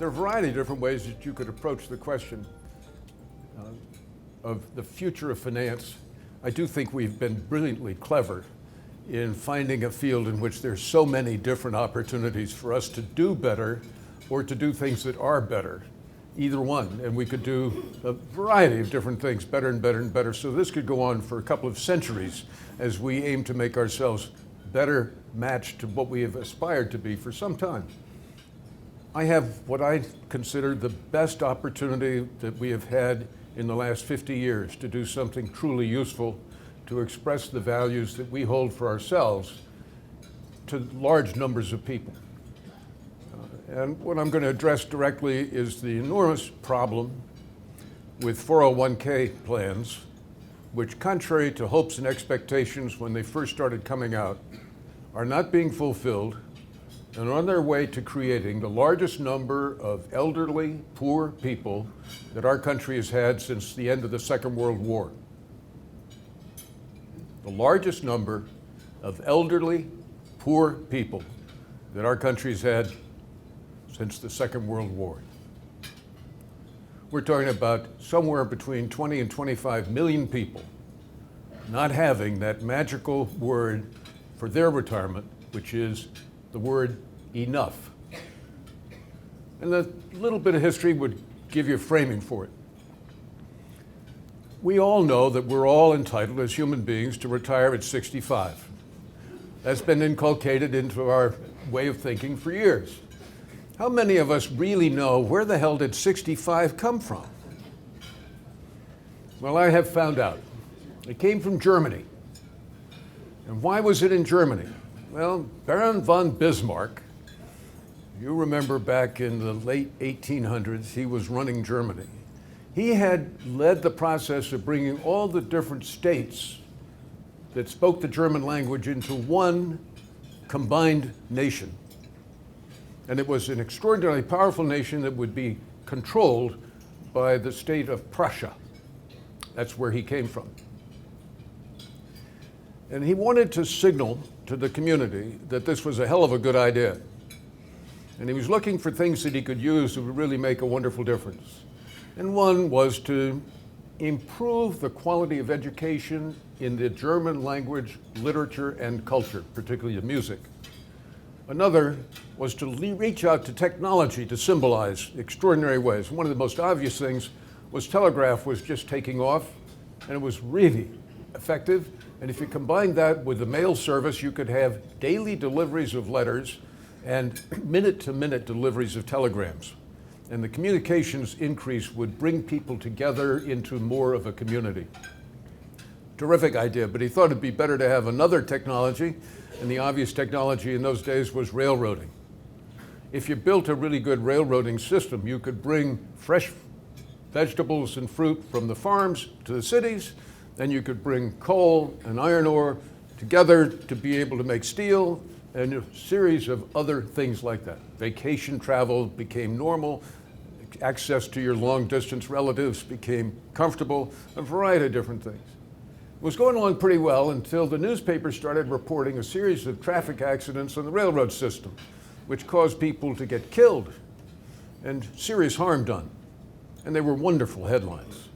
There are a variety of different ways that you could approach the question of the future of finance. I do think we've been brilliantly clever in finding a field in which there's so many different opportunities for us to do better or to do things that are better, either one. And we could do a variety of different things better and better and better. So this could go on for a couple of centuries as we aim to make ourselves better matched to what we have aspired to be for some time. I have what I consider the best opportunity that we have had in the last 50 years to do something truly useful, to express the values that we hold for ourselves to large numbers of people. And what I'm going to address directly is the enormous problem with 401k plans, which, contrary to hopes and expectations when they first started coming out, are not being fulfilled and are on their way to creating the largest number of elderly, poor people that our country has had since the end of the Second World War. The largest number of elderly, poor people that our country's had since the Second World War. We're talking about somewhere between 20 and 25 million people not having that magical word for their retirement, which is the word enough. And a little bit of history would give you a framing for it. We all know that we're all entitled as human beings to retire at 65. That's been inculcated into our way of thinking for years. How many of us really know where the hell did 65 come from? Well, I have found out. It came from Germany. And why was it in Germany? Well, Baron von Bismarck, you remember back in the late 1800s, he was running Germany. He had led the process of bringing all the different states that spoke the German language into one combined nation. And it was an extraordinarily powerful nation that would be controlled by the state of Prussia. That's where he came from. And he wanted to signal to the community that this was a hell of a good idea. And he was looking for things that he could use that would really make a wonderful difference. And one was to improve the quality of education in the German language, literature, and culture, particularly the music. Another was to reach out to technology to symbolize extraordinary ways. One of the most obvious things was telegraph was just taking off, and it was really effective. And if you combine that with the mail service, you could have daily deliveries of letters and minute-to-minute deliveries of telegrams. And the communications increase would bring people together into more of a community. Terrific idea, but he thought it'd be better to have another technology, and the obvious technology in those days was railroading. If you built a really good railroading system, you could bring fresh vegetables and fruit from the farms to the cities, then you could bring coal and iron ore together to be able to make steel, and a series of other things like that. Vacation travel became normal, access to your long-distance relatives became comfortable, a variety of different things. It was going along pretty well until the newspapers started reporting a series of traffic accidents on the railroad system, which caused people to get killed and serious harm done. And they were wonderful headlines.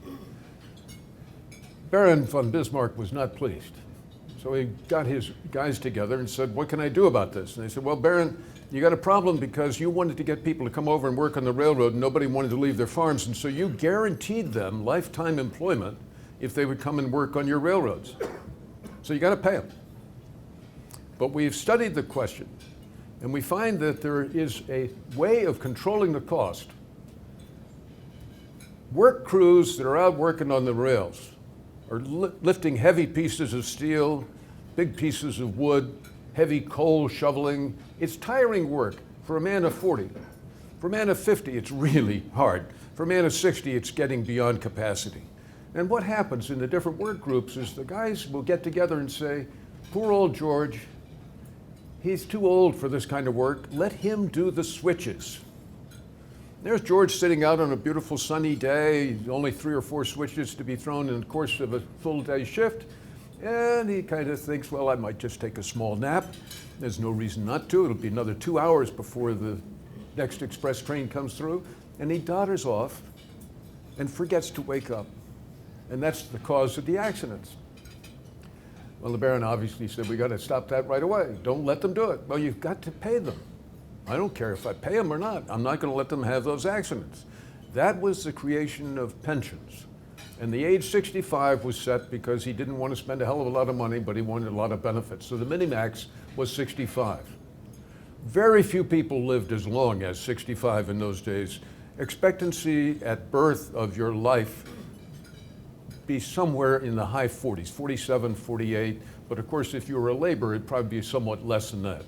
Baron von Bismarck was not pleased. So he got his guys together and said, what can I do about this? And they said, well, Baron, you got a problem because you wanted to get people to come over and work on the railroad and nobody wanted to leave their farms. And so you guaranteed them lifetime employment if they would come and work on your railroads. So you got to pay them. But we've studied the question and we find that there is a way of controlling the cost. Work crews that are out working on the rails are lifting heavy pieces of steel, big pieces of wood, heavy coal shoveling. It's tiring work for a man of 40. For a man of 50, it's really hard. For a man of 60, it's getting beyond capacity. And what happens in the different work groups is the guys will get together and say, poor old George, he's too old for this kind of work. Let him do the switches. There's George sitting out on a beautiful sunny day, only 3 or 4 switches to be thrown in the course of a full day shift. And he kind of thinks, well, I might just take a small nap. There's no reason not to. It'll be another 2 hours before the next express train comes through, and he dodders off and forgets to wake up. And that's the cause of the accidents. Well, the Baron obviously said, we got to stop that right away. Don't let them do it. Well, you've got to pay them. I don't care if I pay them or not. I'm not going to let them have those accidents. That was the creation of pensions. And the age 65 was set because he didn't want to spend a hell of a lot of money, but he wanted a lot of benefits. So the minimax was 65. Very few people lived as long as 65 in those days. Expectancy at birth of your life be somewhere in the high 40s, 47, 48. But of course, if you were a laborer, it'd probably be somewhat less than that.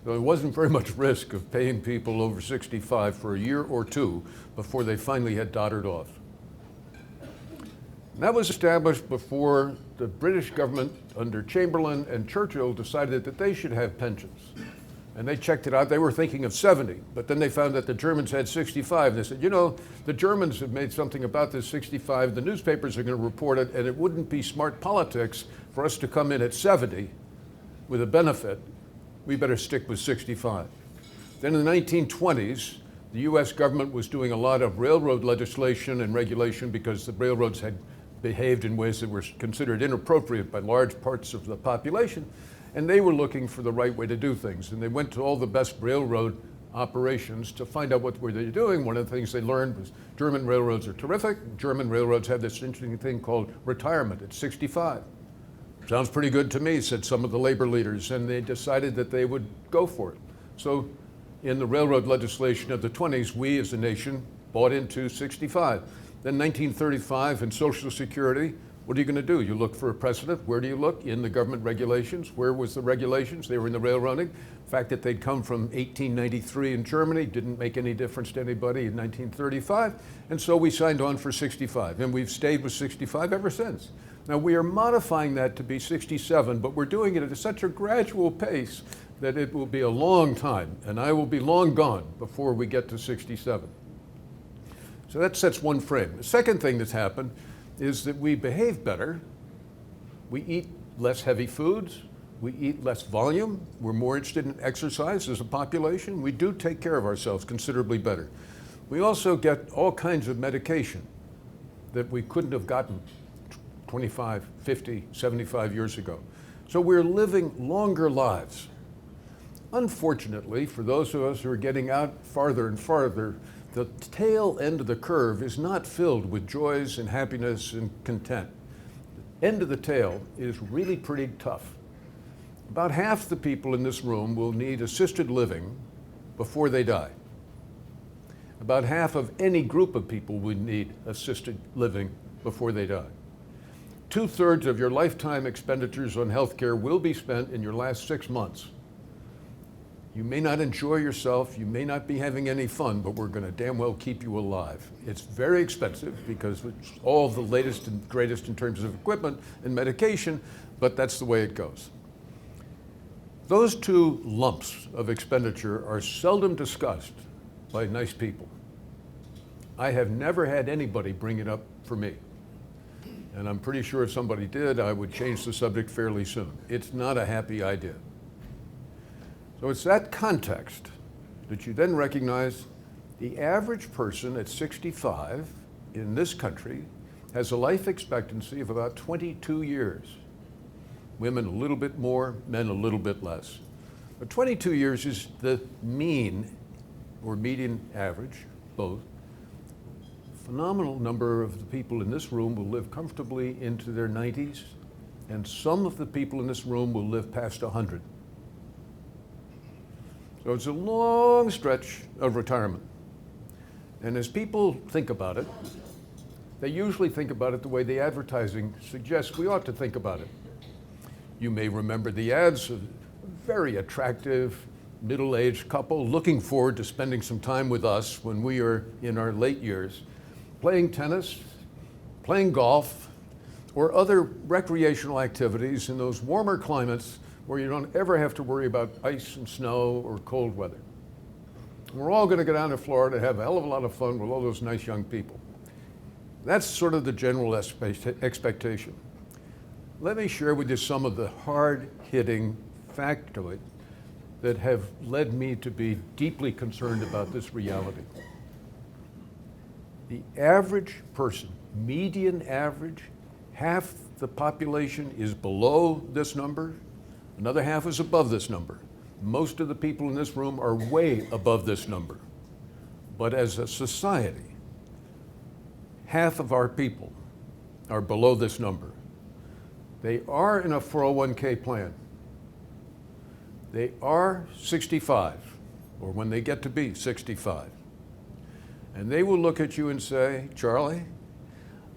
So there wasn't very much risk of paying people over 65 for a year or two before they finally had doddered off. And that was established before the British government under Chamberlain and Churchill decided that they should have pensions. And they checked it out. They were thinking of 70, but then they found that the Germans had 65. And they said, you know, the Germans have made something about this 65. The newspapers are going to report it, and it wouldn't be smart politics for us to come in at 70 with a benefit. We better stick with 65. Then in the 1920s, the US government was doing a lot of railroad legislation and regulation because the railroads had behaved in ways that were considered inappropriate by large parts of the population. And they were looking for the right way to do things. And they went to all the best railroad operations to find out what were they doing. One of the things they learned was German railroads are terrific. German railroads have this interesting thing called retirement at 65. Sounds pretty good to me, said some of the labor leaders, and they decided that they would go for it. So in the railroad legislation of the 20s, we as a nation bought into 65. Then 1935 in Social Security, what are you going to do? You look for a precedent. Where do you look? In the government regulations. Where was the regulations? They were in the railroading. The fact that they'd come from 1893 in Germany didn't make any difference to anybody in 1935. And so we signed on for 65. And we've stayed with 65 ever since. Now we are modifying that to be 67, but we're doing it at such a gradual pace that it will be a long time. And I will be long gone before we get to 67. So that sets one frame. The second thing that's happened is that we behave better. We eat less heavy foods. We eat less volume. We're more interested in exercise as a population. We do take care of ourselves considerably better. We also get all kinds of medication that we couldn't have gotten 25, 50, 75 years ago. So we're living longer lives. Unfortunately, for those of us who are getting out farther and farther, the tail end of the curve is not filled with joys and happiness and content. The end of the tail is really pretty tough. About half the people in this room will need assisted living before they die. About half of any group of people would need assisted living before they die. 2/3 of your lifetime expenditures on healthcare will be spent in your last 6 months. You may not enjoy yourself, you may not be having any fun, but we're going to damn well keep you alive. It's very expensive because it's all the latest and greatest in terms of equipment and medication, but that's the way it goes. Those two lumps of expenditure are seldom discussed by nice people. I have never had anybody bring it up for me. And I'm pretty sure if somebody did, I would change the subject fairly soon. It's not a happy idea. So it's that context that you then recognize the average person at 65 in this country has a life expectancy of about 22 years. Women a little bit more, men a little bit less. But 22 years is the mean or median average, both. Phenomenal number of the people in this room will live comfortably into their 90s, and some of the people in this room will live past 100. So it's a long stretch of retirement. And as people think about it, they usually think about it the way the advertising suggests we ought to think about it. You may remember the ads of a very attractive middle-aged couple looking forward to spending some time with us when we are in our late years, playing tennis, playing golf, or other recreational activities in those warmer climates where you don't ever have to worry about ice and snow or cold weather. We're all going to go down to Florida and have a hell of a lot of fun with all those nice young people. That's sort of the general expectation. Let me share with you some of the hard-hitting fact of it. that have led me to be deeply concerned about this reality. The average person, median average, half the population is below this number, another half is above this number. Most of the people in this room are way above this number. But as a society, half of our people are below this number. They are in a 401k plan. They are 65, or when they get to be 65. And they will look at you and say, Charlie,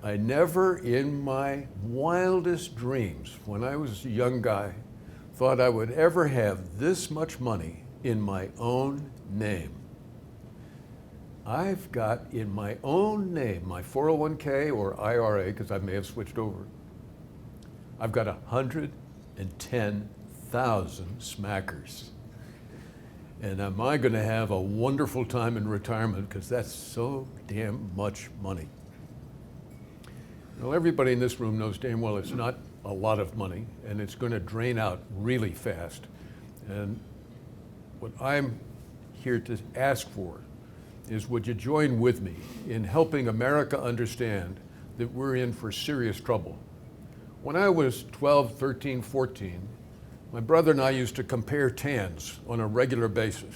I never in my wildest dreams, when I was a young guy, thought I would ever have this much money in my own name. I've got in my own name, my 401k or IRA, because I may have switched over, I've got 110,000 smackers. And am I going to have a wonderful time in retirement, because that's so damn much money. Well, everybody in this room knows damn well it's not a lot of money, and it's going to drain out really fast. And what I'm here to ask for is, would you join with me in helping America understand that we're in for serious trouble? When I was 12, 13, 14, my brother and I used to compare tans on a regular basis.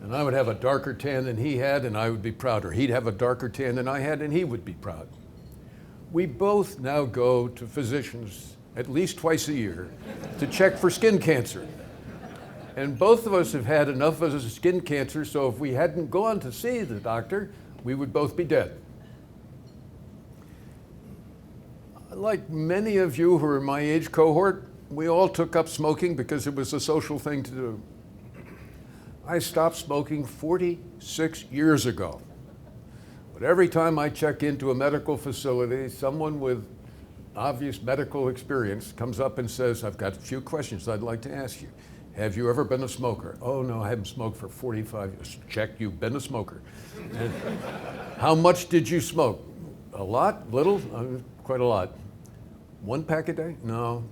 And I would have a darker tan than he had, and I would be prouder. He'd have a darker tan than I had, and he would be proud. We both now go to physicians at least twice a year to check for skin cancer. And both of us have had enough of skin cancer, so if we hadn't gone to see the doctor, we would both be dead. Like many of you who are my age cohort, we all took up smoking because it was a social thing to do. I stopped smoking 46 years ago. But every time I check into a medical facility, someone with obvious medical experience comes up and says, I've got a few questions I'd like to ask you. Have you ever been a smoker? Oh no, I haven't smoked for 45 years. Check, you've been a smoker. And how much did you smoke? A lot? Little? Quite a lot. 1 pack a day? No.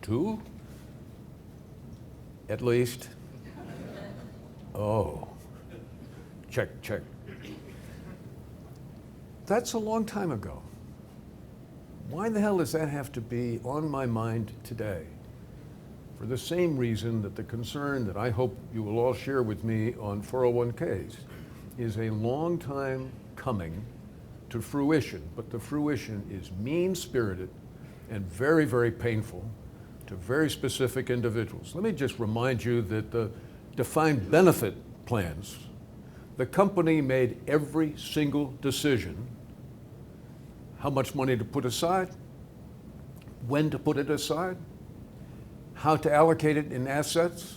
2? At least. Oh. Check, check. That's a long time ago. Why the hell does that have to be on my mind today? For the same reason that the concern that I hope you will all share with me on 401ks is a long time coming to fruition, but the fruition is mean-spirited and very, very painful to very specific individuals. Let me just remind you that the defined benefit plans, the company made every single decision how much money to put aside, when to put it aside, how to allocate it in assets,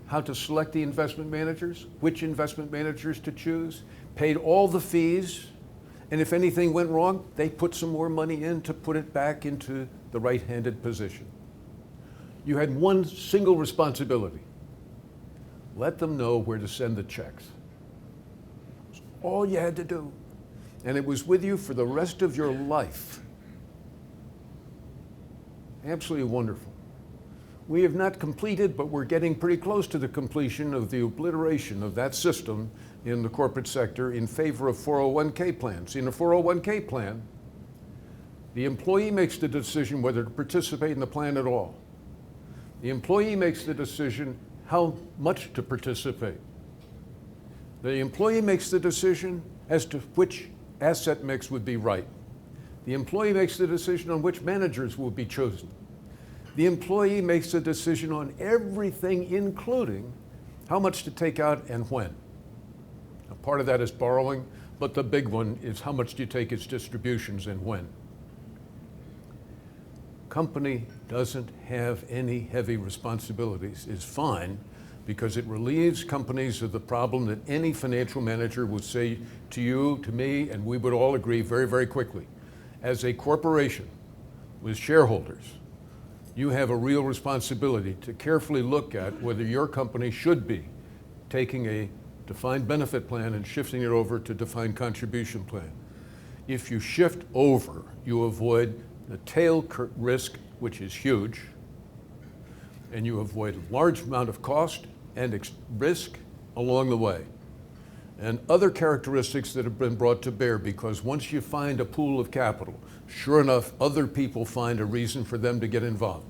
how to select the investment managers, which investment managers to choose, paid all the fees, and if anything went wrong, they put some more money in to put it back into the right-handed position. You had one single responsibility. Let them know where to send the checks. That's all you had to do. And it was with you for the rest of your life. Absolutely wonderful. We have not completed, but we're getting pretty close to the completion of the obliteration of that system in the corporate sector in favor of 401k plans. In a 401k plan, the employee makes the decision whether to participate in the plan at all. The employee makes the decision how much to participate. The employee makes the decision as to which asset mix would be right. The employee makes the decision on which managers will be chosen. The employee makes a decision on everything, including how much to take out and when. Now, part of that is borrowing, but the big one is how much do you take as distributions and when. Company doesn't have any heavy responsibilities is fine, because it relieves companies of the problem that any financial manager would say to you, to me, and we would all agree very, very quickly. As a corporation with shareholders, you have a real responsibility to carefully look at whether your company should be taking a defined benefit plan and shifting it over to defined contribution plan. If you shift over, you avoid the tail risk, which is huge, and you avoid a large amount of cost and risk along the way. And other characteristics that have been brought to bear, because once you find a pool of capital, sure enough, other people find a reason for them to get involved.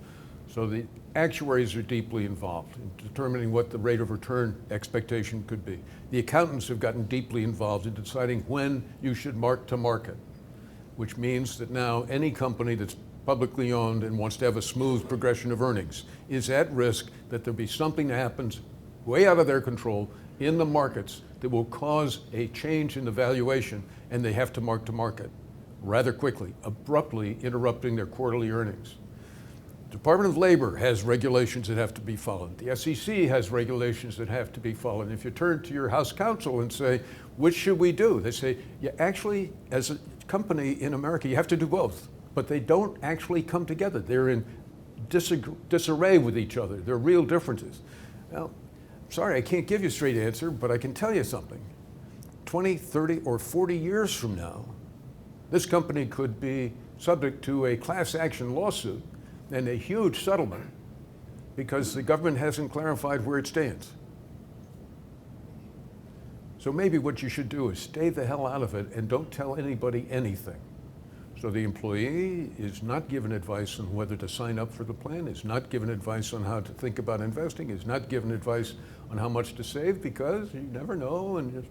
So the actuaries are deeply involved in determining what the rate of return expectation could be. The accountants have gotten deeply involved in deciding when you should mark to market, which means that now any company that's publicly owned and wants to have a smooth progression of earnings is at risk that there'll be something that happens way out of their control in the markets that will cause a change in the valuation, and they have to mark to market rather quickly, abruptly interrupting their quarterly earnings. The Department of Labor has regulations that have to be followed. The SEC has regulations that have to be followed. If you turn to your House counsel and say, which should we do? They say, yeah, actually, as a company in America, you have to do both, but they don't actually come together. They're in disarray with each other. There are real differences. Now, sorry, I can't give you a straight answer, but I can tell you something. 20, 30, or 40 years from now, this company could be subject to a class action lawsuit and a huge settlement because the government hasn't clarified where it stands. So maybe what you should do is stay the hell out of it and don't tell anybody anything. So the employee is not given advice on whether to sign up for the plan, is not given advice on how to think about investing, is not given advice on how much to save, because you never know, and there's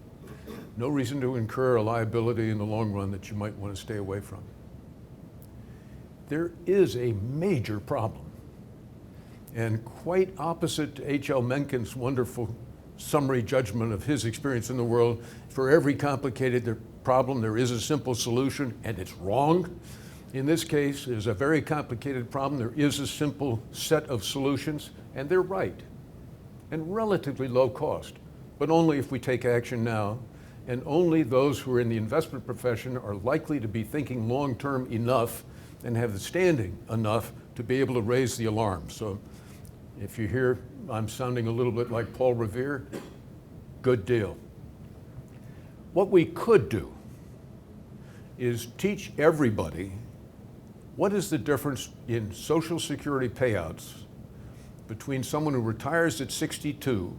no reason to incur a liability in the long run that you might want to stay away from. There is a major problem, and quite opposite to H.L. Mencken's wonderful summary judgment of his experience in the world, for every complicated problem there is a simple solution, and it's wrong. In this case, there's a very complicated problem, there is a simple set of solutions, and they're right, and relatively low cost, but only if we take action now, and only those who are in the investment profession are likely to be thinking long-term enough and have the standing enough to be able to raise the alarm. So if you hear I'm sounding a little bit like Paul Revere, good deal. What we could do is teach everybody what is the difference in Social Security payouts between someone who retires at 62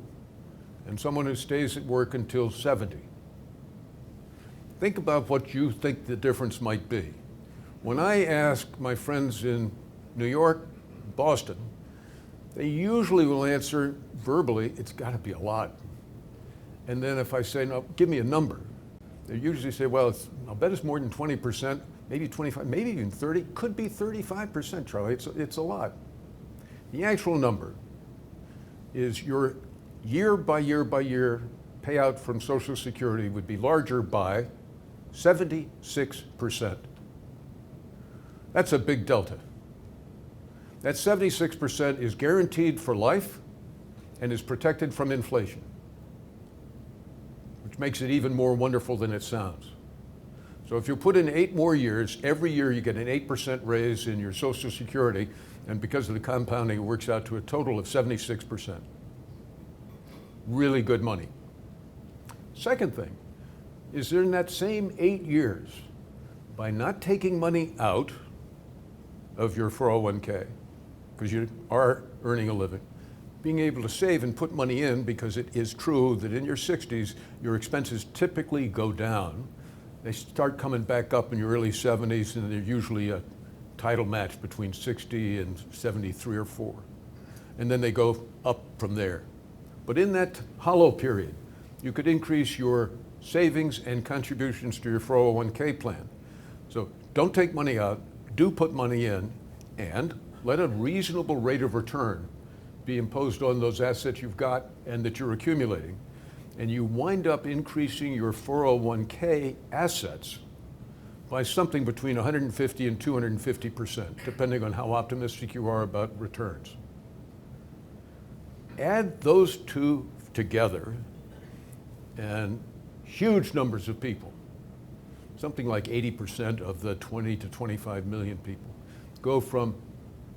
and someone who stays at work until 70. Think about what you think the difference might be. When I ask my friends in New York, Boston, they usually will answer verbally, it's got to be a lot. And then if I say, no, give me a number, they usually say, well, I'll bet it's more than 20%, maybe 25, maybe even 30, could be 35%, Charlie, it's a lot. The actual number is your year by year by year payout from Social Security would be larger by 76%. That's a big delta. That 76% is guaranteed for life and is protected from inflation, which makes it even more wonderful than it sounds. So if you put in 8 more years, every year you get an 8% raise in your Social Security, and because of the compounding, it works out to a total of 76%. Really good money. Second thing is in that same 8 years, by not taking money out of your 401k, because you are earning a living, being able to save and put money in, because it is true that in your 60s, your expenses typically go down. They start coming back up in your early 70s, and they're usually a title match between 60 and 73 or 4. And then they go up from there. But in that hollow period, you could increase your savings and contributions to your 401k plan. So don't take money out, do put money in, and let a reasonable rate of return be imposed on those assets you've got and that you're accumulating. And you wind up increasing your 401k assets by something between 150 and 250%, depending on how optimistic you are about returns. Add those two together, and huge numbers of people, something like 80% of the 20 to 25 million people, go from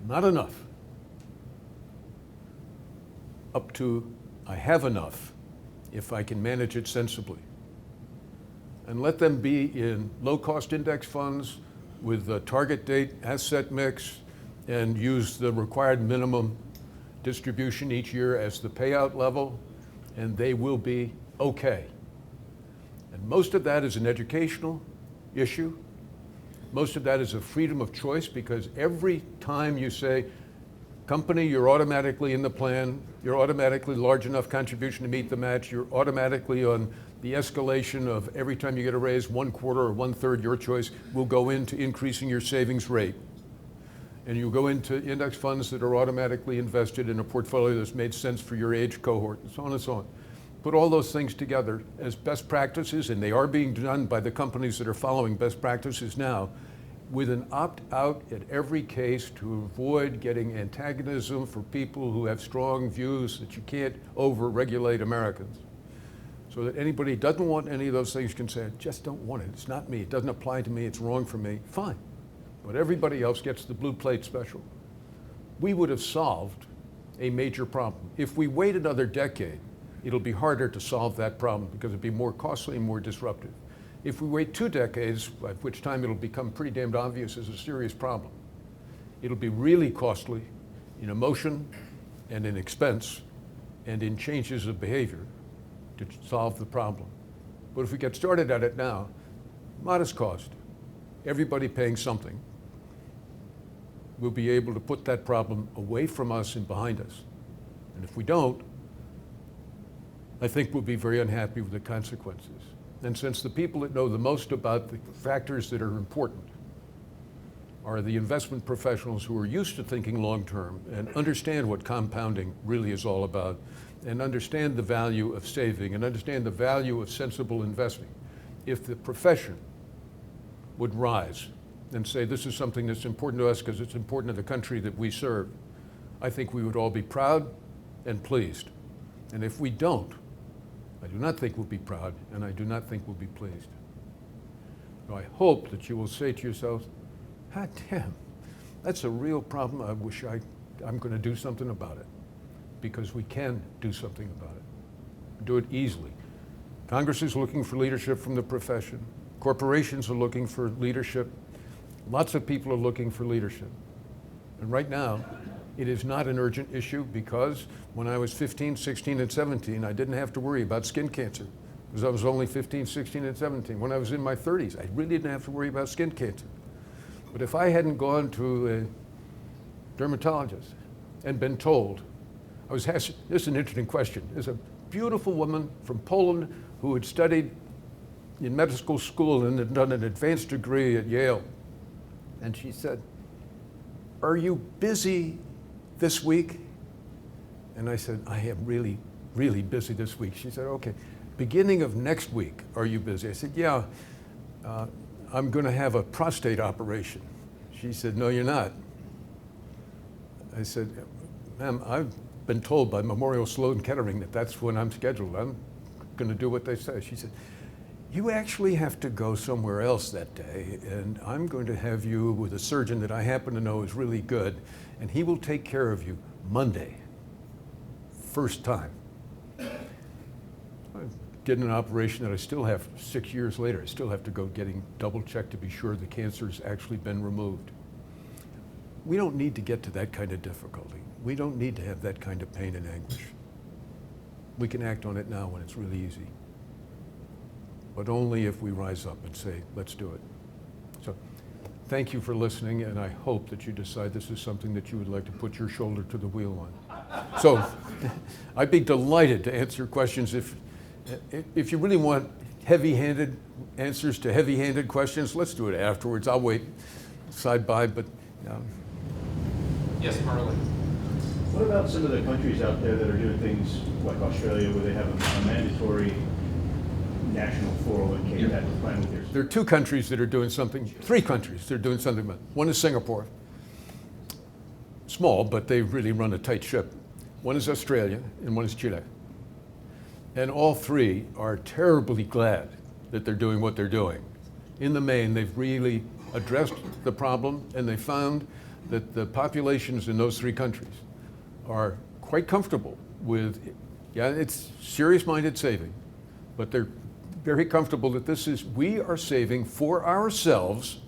not enough up to I have enough if I can manage it sensibly. And let them be in low-cost index funds with the target date asset mix, and use the required minimum distribution each year as the payout level, and they will be okay. And most of that is an educational issue. Most of that is a freedom of choice, because every time you say, company, you're automatically in the plan, you're automatically large enough contribution to meet the match, you're automatically on the escalation of every time you get a raise, 1/4 or 1/3, your choice, will go into increasing your savings rate. And you'll go into index funds that are automatically invested in a portfolio that's made sense for your age cohort, and so on and so on. Put all those things together as best practices, and they are being done by the companies that are following best practices now, with an opt-out at every case to avoid getting antagonism for people who have strong views that you can't over-regulate Americans. So that anybody who doesn't want any of those things can say, I just don't want it, it's not me, it doesn't apply to me, it's wrong for me, fine. But everybody else gets the blue plate special. We would have solved a major problem. If we wait another decade, it'll be harder to solve that problem because it'll be more costly and more disruptive. If we wait 2 decades, at which time it'll become pretty damned obvious as a serious problem, it'll be really costly in emotion and in expense and in changes of behavior to solve the problem. But if we get started at it now, modest cost, everybody paying something, we'll be able to put that problem away from us and behind us. And if we don't, I think we'll be very unhappy with the consequences. And since the people that know the most about the factors that are important are the investment professionals who are used to thinking long-term and understand what compounding really is all about, and understand the value of saving, and understand the value of sensible investing, if the profession would rise and say, this is something that's important to us because it's important to the country that we serve, I think we would all be proud and pleased. And if we don't, I do not think we'll be proud, and I do not think we'll be pleased. So I hope that you will say to yourselves, God damn, that's a real problem. I wish I'm going to do something about it, because we can do something about it. Do it easily. Congress is looking for leadership from the profession. Corporations are looking for leadership. Lots of people are looking for leadership. And right now, it is not an urgent issue, because when I was 15, 16, and 17, I didn't have to worry about skin cancer, because I was only 15, 16, and 17. When I was in my 30s, I really didn't have to worry about skin cancer. But if I hadn't gone to a dermatologist and been told, I was asked, this is an interesting question. There's a beautiful woman from Poland who had studied in medical school and had done an advanced degree at Yale. And she said, are you busy this week? And I said, I am really, really busy this week. She said, okay, beginning of next week, are you busy? I said, yeah, I'm going to have a prostate operation. She said, no, you're not. I said, ma'am, I've been told by Memorial Sloan Kettering that that's when I'm scheduled. I'm going to do what they say. She said, you actually have to go somewhere else that day, and I'm going to have you with a surgeon that I happen to know is really good, and he will take care of you Monday, first time. I did an operation that I still have 6 years later. I still have to go getting double checked to be sure the cancer's actually been removed. We don't need to get to that kind of difficulty. We don't need to have that kind of pain and anguish. We can act on it now when it's really easy. But only if we rise up and say, let's do it. So thank you for listening, and I hope that you decide this is something that you would like to put your shoulder to the wheel on. So I'd be delighted to answer questions. If you really want heavy-handed answers to heavy-handed questions, let's do it afterwards. I'll wait side by, but. Yes, Charley. What about some of the countries out there that are doing things like Australia, where they have a mandatory national 401k type of plan with theirs? There are 2 countries that are doing something, 3 countries that are doing something about it. One is Singapore. Small, but they really run a tight ship. One is Australia, and one is Chile. And all 3 are terribly glad that they're doing what they're doing. In the main, they've really addressed the problem, and they found that the populations in those 3 countries are quite comfortable with, yeah, it's serious-minded saving, but they're very comfortable that we are saving for ourselves,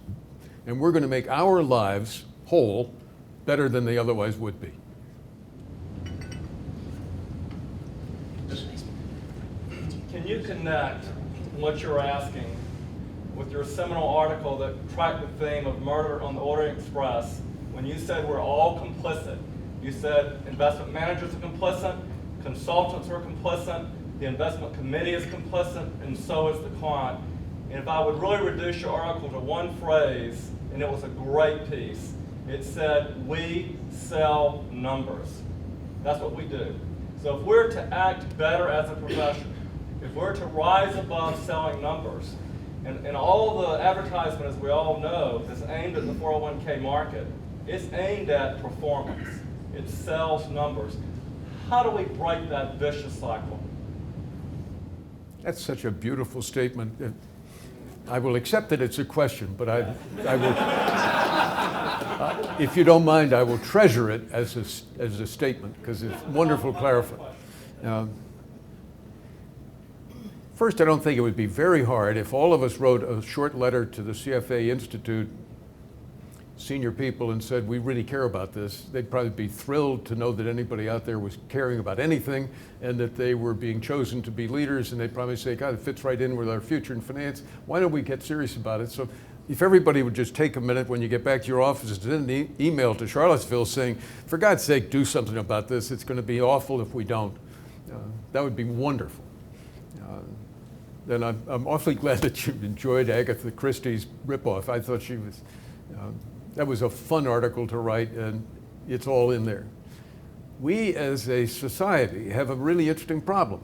and we're going to make our lives whole better than they otherwise would be. can you connect what you're asking with your seminal article that tracked the theme of murder on the Orient Express when you said we're all complicit? You said investment managers are complicit, consultants are complicit, the investment committee is complicit, and so is the client. And if I would really reduce your article to one phrase, and it was a great piece, it said, we sell numbers. That's what we do. So if we're to act better as a profession, if we're to rise above selling numbers, and all the advertisement, as we all know, is aimed at the 401k market, it's aimed at performance. It sells numbers. How do we break that vicious cycle? That's such a beautiful statement. I will accept that it's a question, but I will, if you don't mind, I will treasure it as a statement because it's wonderful clarifying. First, I don't think it would be very hard if all of us wrote a short letter to the CFA Institute senior people and said, we really care about this. They'd probably be thrilled to know that anybody out there was caring about anything and that they were being chosen to be leaders, and they'd probably say, God, it fits right in with our future in finance. Why don't we get serious about it? So if everybody would just take a minute when you get back to your offices to send an email to Charlottesville saying, for God's sake, do something about this. It's going to be awful if we don't. That would be wonderful. Then I'm awfully glad that you enjoyed Agatha Christie's ripoff. I thought she was, that was a fun article to write, and it's all in there. We as a society have a really interesting problem,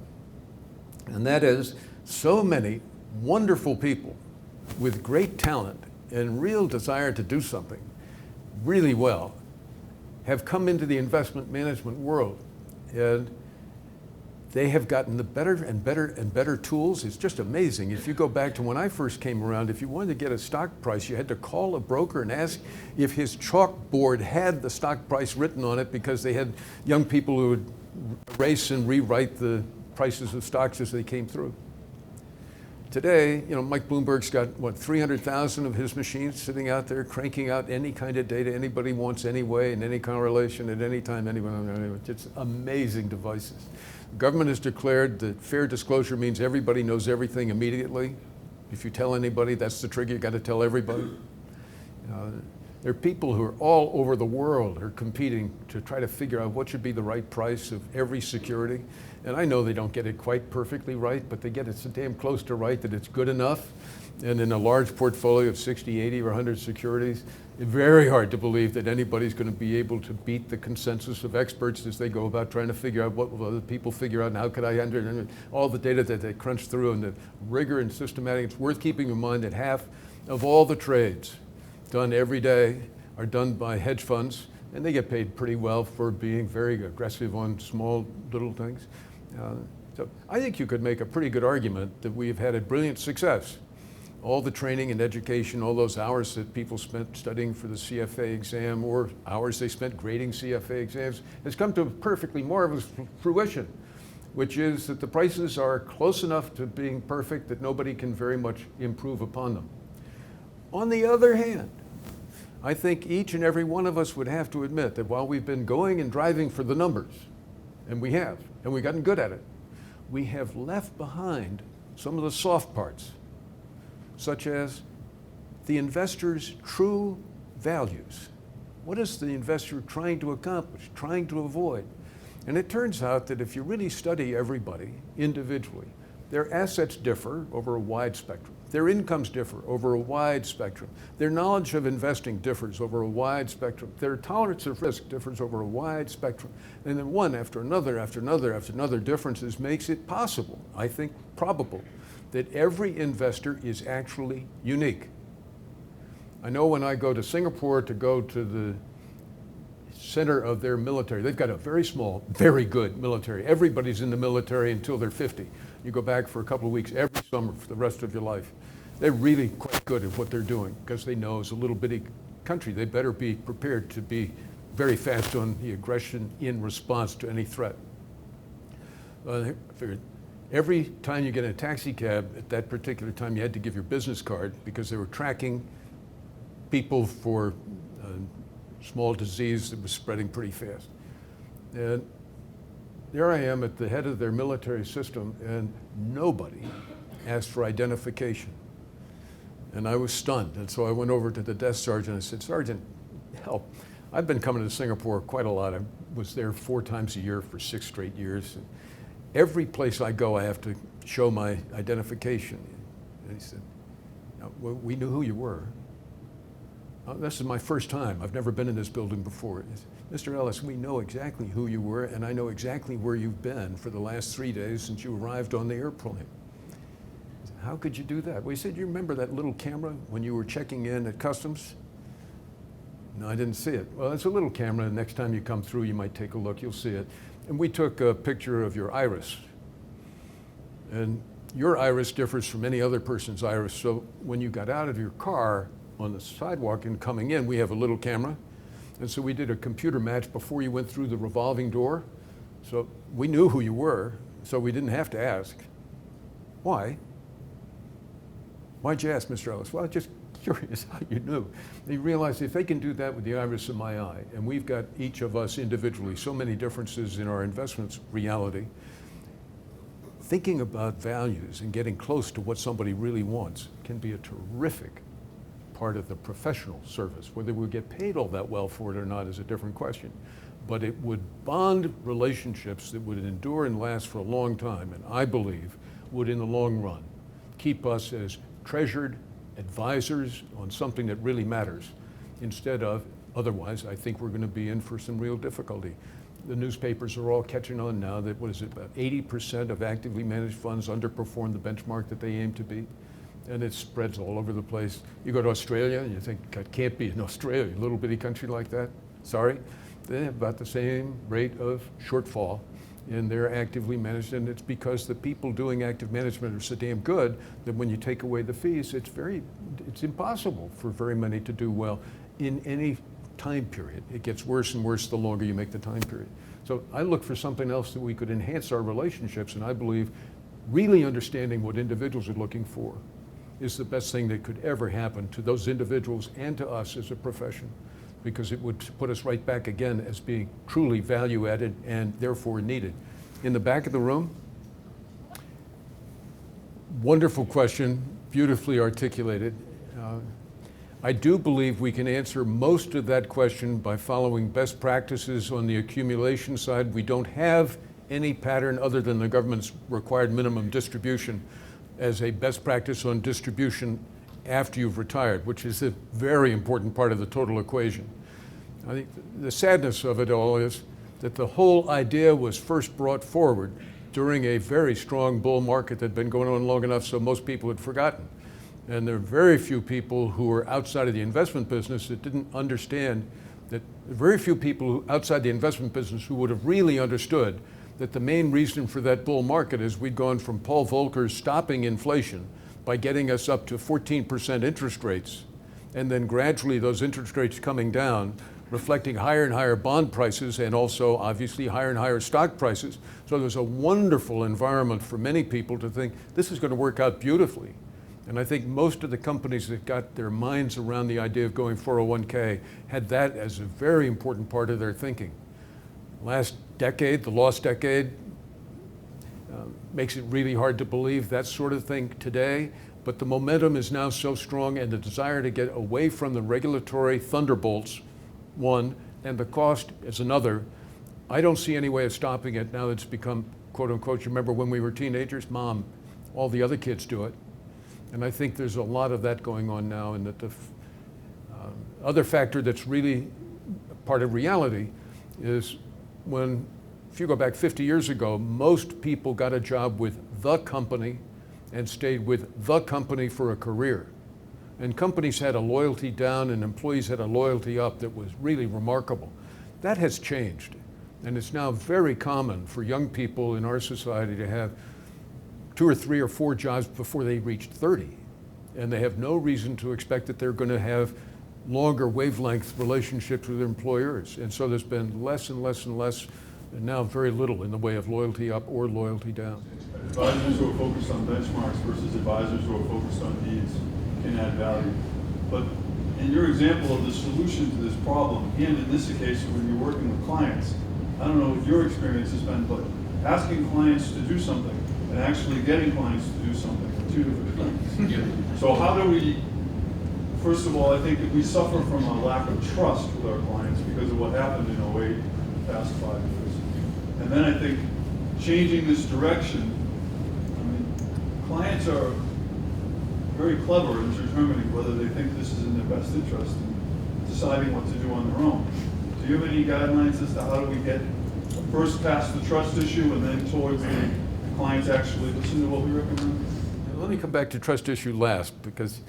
and that is so many wonderful people with great talent and real desire to do something really well have come into the investment management world, and they have gotten the better and better and better tools. It's just amazing. If you go back to when I first came around, if you wanted to get a stock price, you had to call a broker and ask if his chalkboard had the stock price written on it, because they had young people who would erase and rewrite the prices of stocks as they came through. Today, Mike Bloomberg's got, 300,000 of his machines sitting out there cranking out any kind of data anybody wants anyway, in any correlation, at any time, anyway. It's amazing devices. The government has declared that fair disclosure means everybody knows everything immediately. If you tell anybody, that's the trigger, you got to tell everybody. There are people who are all over the world who are competing to try to figure out what should be the right price of every security. And I know they don't get it quite perfectly right, but they get it so damn close to right that it's good enough. And in a large portfolio of 60, 80, or 100 securities, it's very hard to believe that anybody's going to be able to beat the consensus of experts as they go about trying to figure out what will other people figure out and how could I enter, and all the data that they crunch through and the rigor and systematic. It's worth keeping in mind that half of all the trades done every day are done by hedge funds, and they get paid pretty well for being very aggressive on small little things. So I think you could make a pretty good argument that we've had a brilliant success. All the training and education, all those hours that people spent studying for the CFA exam or hours they spent grading CFA exams has come to a perfectly marvelous fruition, which is that the prices are close enough to being perfect that nobody can very much improve upon them. On the other hand, I think each and every one of us would have to admit that while we've been going and driving for the numbers, and we have, and we've gotten good at it, we have left behind some of the soft parts, such as the investor's true values. What is the investor trying to accomplish, trying to avoid? And it turns out that if you really study everybody individually, their assets differ over a wide spectrum. Their incomes differ over a wide spectrum. Their knowledge of investing differs over a wide spectrum. Their tolerance of risk differs over a wide spectrum. And then one after another, after another, after another differences makes it possible, I think probable, that every investor is actually unique. I know when I go to Singapore to go to the center of their military, they've got a very small, very good military. Everybody's in the military until they're 50. You go back for a couple of weeks every summer for the rest of your life. They're really quite good at what they're doing because they know it's a little bitty country. They better be prepared to be very fast on the aggression in response to any threat. I figured every time you get in a taxi cab, at that particular time you had to give your business card because they were tracking people for small disease that was spreading pretty fast. And there I am at the head of their military system, and nobody asked for identification. And I was stunned. And so I went over to the desk sergeant and I said, Sergeant, help. I've been coming to Singapore quite a lot. I was there 4 times a year for 6 straight years. And every place I go, I have to show my identification. And he said, no, we knew who you were. This is my first time. I've never been in this building before. He said, Mr. Ellis, we know exactly who you were, and I know exactly where you've been for the last 3 days since you arrived on the airplane. I said, how could you do that? Well, he said, you remember that little camera when you were checking in at customs? No, I didn't see it. Well, it's a little camera, and next time you come through, you might take a look, you'll see it. And we took a picture of your iris. And your iris differs from any other person's iris, so when you got out of your car on the sidewalk and coming in, we have a little camera. And so we did a computer match before you went through the revolving door. So we knew who you were, so we didn't have to ask. Why? Why'd you ask, Mr. Ellis? Well, just curious how you knew. And you realize if they can do that with the iris of my eye, and we've got each of us individually so many differences in our investments reality, thinking about values and getting close to what somebody really wants can be a terrific part of the professional service. Whether we get paid all that well for it or not is a different question. But it would bond relationships that would endure and last for a long time, and I believe would in the long run keep us as treasured advisors on something that really matters, instead of, otherwise I think we're going to be in for some real difficulty. The newspapers are all catching on now that, what is it, about 80% of actively managed funds underperform the benchmark that they aim to beat. And it spreads all over the place. You go to Australia and you think, it can't be in Australia, a little bitty country like that. Sorry, they have about the same rate of shortfall in their actively managed, and it's because the people doing active management are so damn good that when you take away the fees, it's impossible for very many to do well in any time period. It gets worse and worse the longer you make the time period. So I look for something else that we could enhance our relationships, and I believe really understanding what individuals are looking for is the best thing that could ever happen to those individuals and to us as a profession, because it would put us right back again as being truly value added and therefore needed. In the back of the room, wonderful question, beautifully articulated. I do believe we can answer most of that question by following best practices on the accumulation side. We don't have any pattern other than the government's required minimum distribution as a best practice on distribution after you've retired, which is a very important part of the total equation. I think the sadness of it all is that the whole idea was first brought forward during a very strong bull market that had been going on long enough so most people had forgotten. And there are very few people who are outside of the investment business that didn't understand that, very few people outside the investment business who would have really understood that the main reason for that bull market is we'd gone from Paul Volcker's stopping inflation by getting us up to 14% interest rates, and then gradually those interest rates coming down, reflecting higher and higher bond prices and also obviously higher and higher stock prices. So there's a wonderful environment for many people to think this is going to work out beautifully. And I think most of the companies that got their minds around the idea of going 401k had that as a very important part of their thinking. Last decade, the lost decade, makes it really hard to believe that sort of thing today, but the momentum is now so strong, and the desire to get away from the regulatory thunderbolts, one, and the cost is another. I don't see any way of stopping it now that it's become, quote unquote, you remember when we were teenagers, Mom, all the other kids do it. And I think there's a lot of that going on now, and that the other factor that's really part of reality is when, if you go back 50 years ago, most people got a job with the company and stayed with the company for a career. And companies had a loyalty down and employees had a loyalty up that was really remarkable. That has changed. And it's now very common for young people in our society to have 2 or 3 or 4 jobs before they reach 30. And they have no reason to expect that they're going to have longer wavelength relationships with their employers. And so there's been less and less and less, and now very little in the way of loyalty up or loyalty down. Advisors who are focused on benchmarks versus advisors who are focused on needs can add value. But in your example of the solution to this problem, and in this case when you're working with clients, I don't know what your experience has been, but asking clients to do something and actually getting clients to do something are two different things. So how do we, first of all, I think that we suffer from a lack of trust with our clients because of what happened in '08, the past 5 years. And then I think changing this direction, I mean, clients are very clever in determining whether they think this is in their best interest and deciding what to do on their own. Do you have any guidelines as to how do we get first past the trust issue and then towards the clients actually listen to what we recommend? Let me come back to trust issue last, because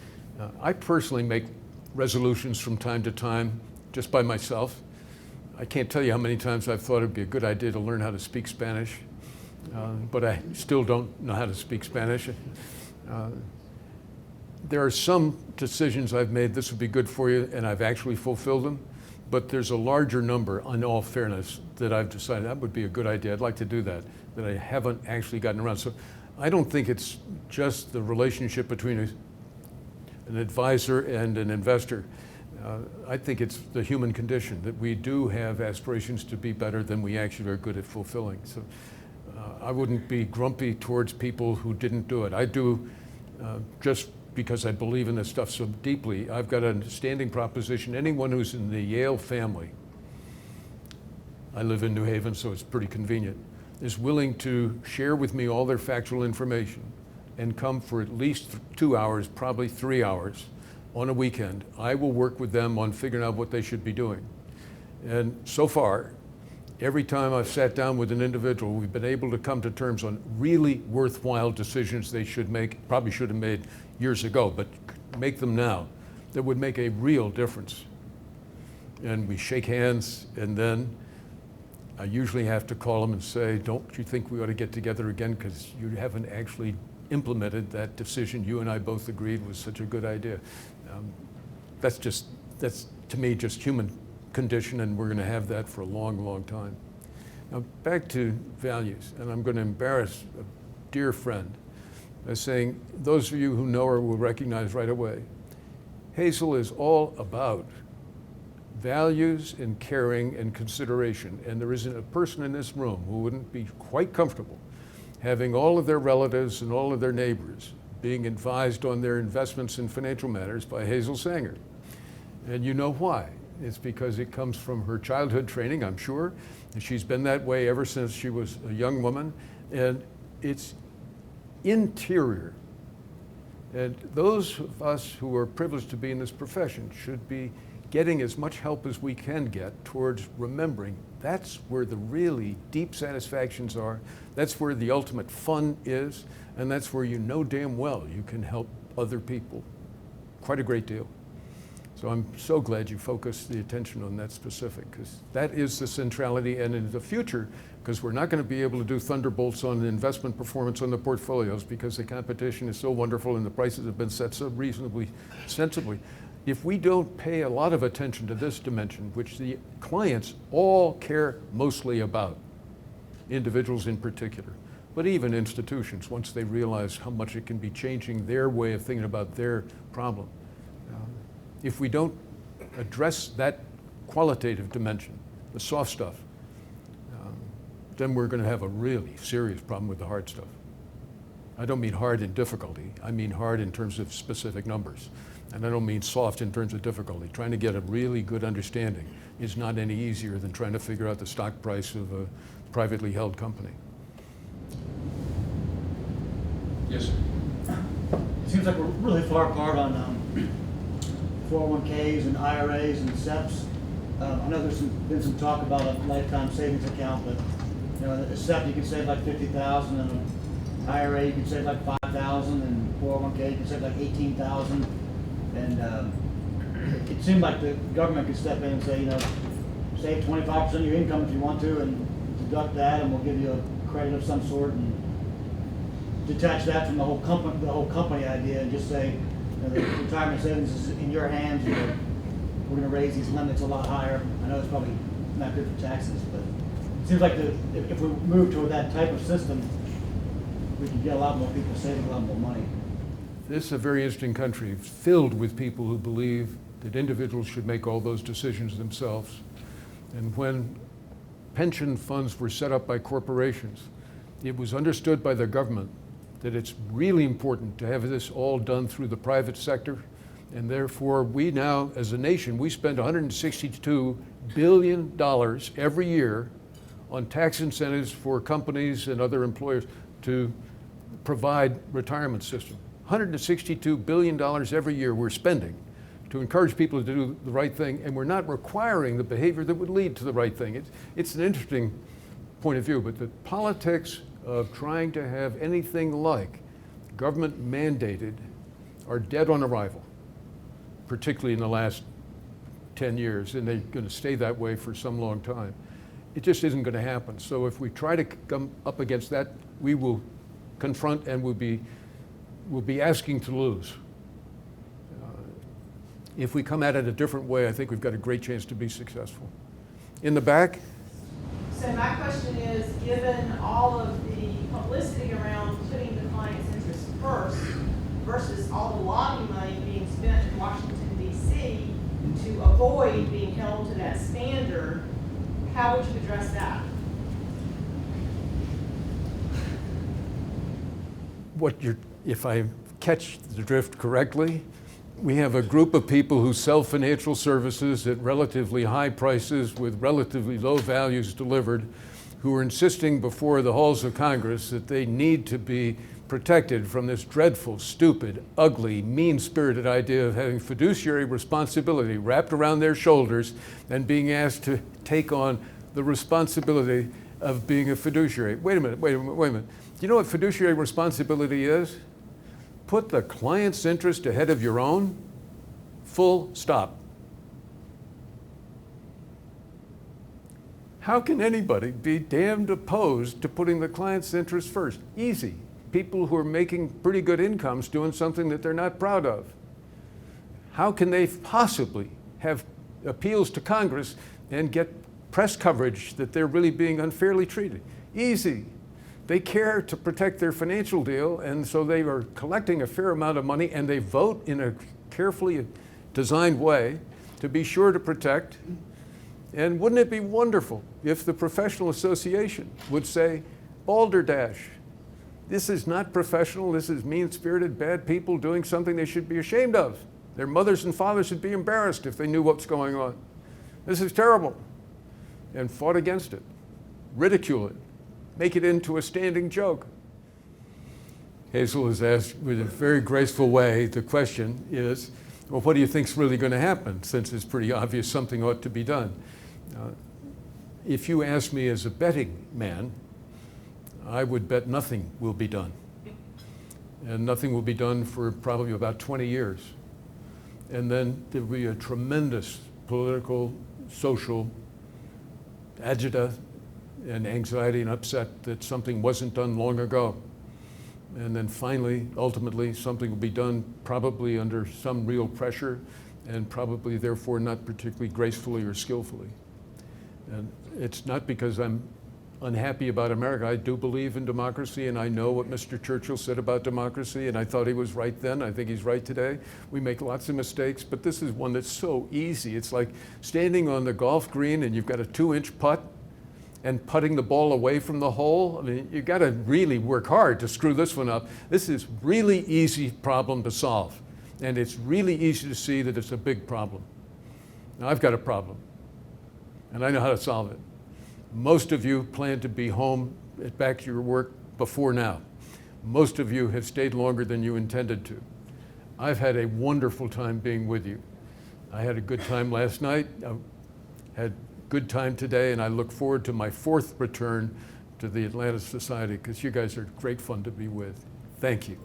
I personally make resolutions from time to time just by myself. I can't tell you how many times I've thought it'd be a good idea to learn how to speak Spanish, but I still don't know how to speak Spanish. There are some decisions I've made, this would be good for you, and I've actually fulfilled them, but there's a larger number, in all fairness, that I've decided that would be a good idea, I'd like to do that I haven't actually gotten around. So I don't think it's just the relationship between an advisor and an investor. I think it's the human condition, that we do have aspirations to be better than we actually are good at fulfilling. So I wouldn't be grumpy towards people who didn't do it. I do just because I believe in this stuff so deeply. I've got a standing proposition. Anyone who's in the Yale family, I live in New Haven, so it's pretty convenient, is willing to share with me all their factual information and come for at least 2 hours, probably 3 hours on a weekend, I will work with them on figuring out what they should be doing. And so far, every time I've sat down with an individual, we've been able to come to terms on really worthwhile decisions they should make, probably should have made years ago, but make them now, that would make a real difference. And we shake hands, and then I usually have to call them and say, don't you think we ought to get together again, because you haven't actually implemented that decision you and I both agreed was such a good idea. That's to me just human condition, and we're going to have that for a long, long time. Now back to values, and I'm going to embarrass a dear friend by saying, those of you who know her will recognize right away, Hazel is all about values and caring and consideration, and there isn't a person in this room who wouldn't be quite comfortable having all of their relatives and all of their neighbors being advised on their investments in financial matters by Hazel Sanger. And you know why? It's because it comes from her childhood training, I'm sure, and she's been that way ever since she was a young woman, and it's interior. And those of us who are privileged to be in this profession should be getting as much help as we can get towards remembering that's where the really deep satisfactions are, that's where the ultimate fun is, and that's where you know damn well you can help other people quite a great deal. So I'm so glad you focused the attention on that specific, because that is the centrality, and in the future, because we're not going to be able to do thunderbolts on the investment performance on the portfolios because the competition is so wonderful and the prices have been set so reasonably sensibly. If we don't pay a lot of attention to this dimension, which the clients all care mostly about, individuals in particular, but even institutions, once they realize how much it can be changing their way of thinking about their problem. If we don't address that qualitative dimension, the soft stuff, then we're going to have a really serious problem with the hard stuff. I don't mean hard in difficulty, I mean hard in terms of specific numbers. And I don't mean soft in terms of difficulty. Trying to get a really good understanding is not any easier than trying to figure out the stock price of a privately held company. Yes, sir. It seems like we're really far apart on 401ks and IRAs and SEPs. I know there's been some talk about a lifetime savings account, but a SEP you can save like $50,000, and an IRA you can save like $5,000, and 401k you can save like $18,000. And it seemed like the government could step in and say, save 25% of your income if you want to, and deduct that, and we'll give you a credit of some sort, and detach that from the whole company idea, and just say, the retirement savings is in your hands. We're going to raise these limits a lot higher. I know it's probably not good for taxes, but it seems like if we move toward that type of system, we can get a lot more people saving a lot more money. This is a very interesting country, filled with people who believe that individuals should make all those decisions themselves. And when pension funds were set up by corporations, it was understood by the government that it's really important to have this all done through the private sector. And therefore, we now, as a nation, we spend $162 billion every year on tax incentives for companies and other employers to provide retirement system. $162 billion every year we're spending to encourage people to do the right thing, and we're not requiring the behavior that would lead to the right thing. It's an interesting point of view, but the politics of trying to have anything like government mandated are dead on arrival, particularly in the last 10 years, and they're going to stay that way for some long time. It just isn't going to happen. So if we try to come up against that, we will confront and we'll be asking to lose. If we come at it a different way, I think we've got a great chance to be successful. In the back? So my question is, given all of the publicity around putting the client's interest first versus all the lobby money being spent in Washington, D.C. to avoid being held to that standard, how would you address that? If I catch the drift correctly, we have a group of people who sell financial services at relatively high prices with relatively low values delivered, who are insisting before the halls of Congress that they need to be protected from this dreadful, stupid, ugly, mean-spirited idea of having fiduciary responsibility wrapped around their shoulders and being asked to take on the responsibility of being a fiduciary. Wait a minute. Do you know what fiduciary responsibility is? Put the client's interest ahead of your own, full stop. How can anybody be damned opposed to putting the client's interest first? Easy. People who are making pretty good incomes doing something that they're not proud of. How can they possibly have appeals to Congress and get press coverage that they're really being unfairly treated? Easy. They care to protect their financial deal, and so they are collecting a fair amount of money, and they vote in a carefully designed way to be sure to protect. And wouldn't it be wonderful if the professional association would say, balderdash, this is not professional, this is mean-spirited, bad people doing something they should be ashamed of. Their mothers and fathers should be embarrassed if they knew what's going on. This is terrible. And fought against it, ridicule it, make it into a standing joke. Hazel has asked with a very graceful way, the question is, well, what do you think's really going to happen, since it's pretty obvious something ought to be done? If you ask me as a betting man, I would bet nothing will be done. And nothing will be done for probably about 20 years. And then there will be a tremendous political, social agita and anxiety and upset that something wasn't done long ago. And then finally, ultimately, something will be done probably under some real pressure and probably therefore not particularly gracefully or skillfully. And it's not because I'm unhappy about America. I do believe in democracy, and I know what Mr. Churchill said about democracy, and I thought he was right then. I think he's right today. We make lots of mistakes, but this is one that's so easy. It's like standing on the golf green and you've got a 2-inch putt and putting the ball away from the hole. I mean, you got to really work hard to screw this one up. This is really easy problem to solve, and it's really easy to see that it's a big problem. Now, I've got a problem, and I know how to solve it. Most of you plan to be home back to your work before now. Most of you have stayed longer than you intended to. I've had a wonderful time being with you. I had a good time last night. I had a good time today, and I look forward to my 4th return to the Atlanta Society because you guys are great fun to be with. Thank you.